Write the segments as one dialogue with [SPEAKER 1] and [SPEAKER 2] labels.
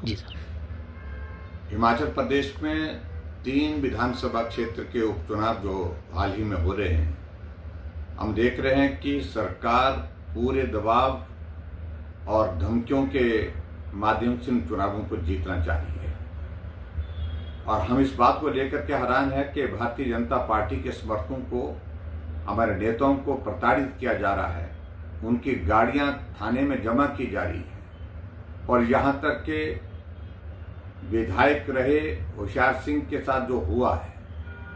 [SPEAKER 1] जी sir.
[SPEAKER 2] Himachal Pradesh में 3 विधानसभा क्षेत्र के उपचुनाव जो हाल ही में हो रहे हैं, हम देख रहे हैं कि सरकार पूरे दबाव और धमकियों के माध्यम से इन चुनावों को जीतना चाह रही है। और हम इस बात को लेकर के हैरान है कि भारतीय जनता पार्टी के समर्थकों को, हमारे नेताओं को प्रताड़ित किया जा रहा है, उनकी गाड़ियां थाने में जमा की जा रही हैं और यहां तक के विधायक रहे होशियार सिंह के साथ जो हुआ है,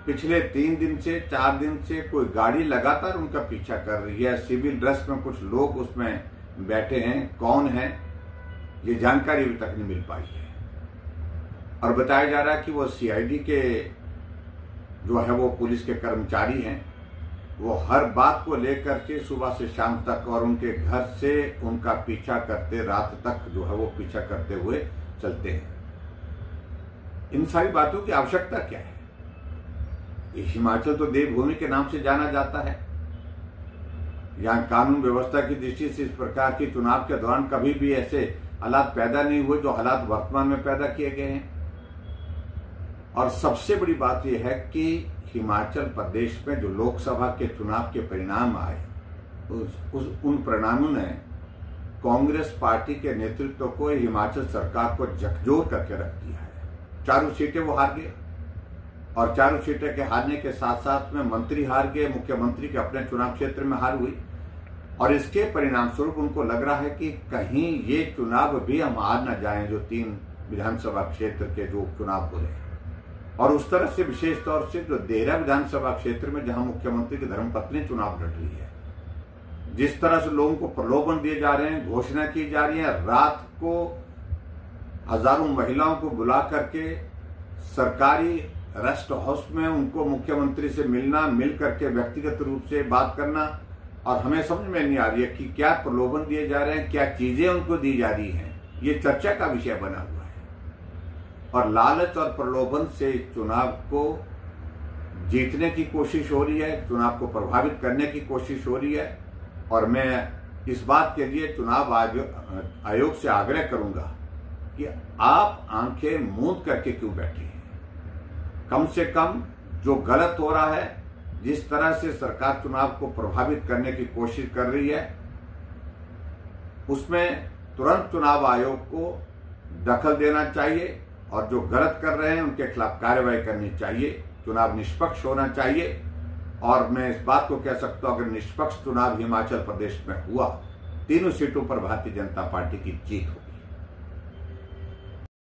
[SPEAKER 2] पिछले 3 दिन से 4 दिन से कोई गाड़ी लगातार उनका पीछा कर रही है। सिविल ड्रेस में कुछ लोग उसमें बैठे हैं, कौन है ये जानकारी अभी तक नहीं मिल पाई है। और बताया जा रहा है कि वो सीआईडी के जो है वो पुलिस के कर्मचारी हैं, वो हर बात को लेकर के सुबह से शाम तक और उनके घर से उनका पीछा करते रात तक जो है वो पीछा करते हुए चलते हैं। इन सारी बातों की आवश्यकता क्या है? ये हिमाचल तो देवभूमि के नाम से जाना जाता है। यहाँ कानून व्यवस्था की दृष्टि से इस प्रकार के चुनाव के दौरान कभी भी ऐसे हालात पैदा नहीं हुए जो हालात वर्तमान में पैदा किए गए हैं। और सबसे बड़ी बात यह है कि हिमाचल प्रदेश में जो लोकसभा के चुनाव के परिणाम आए, उन परिणामों ने कांग्रेस पार्टी के नेतृत्व को, हिमाचल सरकार को झकझोर करके रख दिया है। 4 सीटें वो हार गए और 4 सीटें के हारने के साथ साथ में मंत्री हार गए, मुख्यमंत्री के अपने चुनाव क्षेत्र में हार हुई। और इसके परिणाम स्वरूप उनको लग रहा है कि कहीं ये चुनाव भी हम हार न जाएं, जो 3 विधानसभा क्षेत्र के जो उपचुनाव हो रहे हैं। और उस तरह से विशेष तौर से जो देहरा विधानसभा क्षेत्र में जहां मुख्यमंत्री की धर्मपत्नी चुनाव लड़ रही है, जिस तरह से लोगों को प्रलोभन दिए जा रहे हैं, घोषणा की जा रही है, रात को हजारों महिलाओं को बुला करके सरकारी रेस्ट हाउस में उनको मुख्यमंत्री से मिलना, मिल करके व्यक्तिगत रूप से बात करना। और हमें समझ में नहीं आ रही है कि क्या प्रलोभन दिए जा रहे हैं, क्या चीजें उनको दी जा रही हैं, ये चर्चा का विषय बना हुआ है। और लालच और प्रलोभन से चुनाव को जीतने की कोशिश हो रही है, चुनाव को प्रभावित करने की कोशिश हो रही है। और मैं इस बात के लिए चुनाव आयोग से आग्रह करूंगा कि आप आंखें मूंद करके क्यों बैठे हैं? कम से कम जो गलत हो रहा है, जिस तरह से सरकार चुनाव को प्रभावित करने की कोशिश कर रही है, उसमें तुरंत चुनाव आयोग को दखल देना चाहिए और जो गलत कर रहे हैं उनके खिलाफ कार्रवाई करनी चाहिए। चुनाव निष्पक्ष होना चाहिए। और मैं इस बात को कह सकता हूं, अगर निष्पक्ष चुनाव हिमाचल प्रदेश में हुआ, 3 सीटों पर भारतीय जनता पार्टी की जीत हो।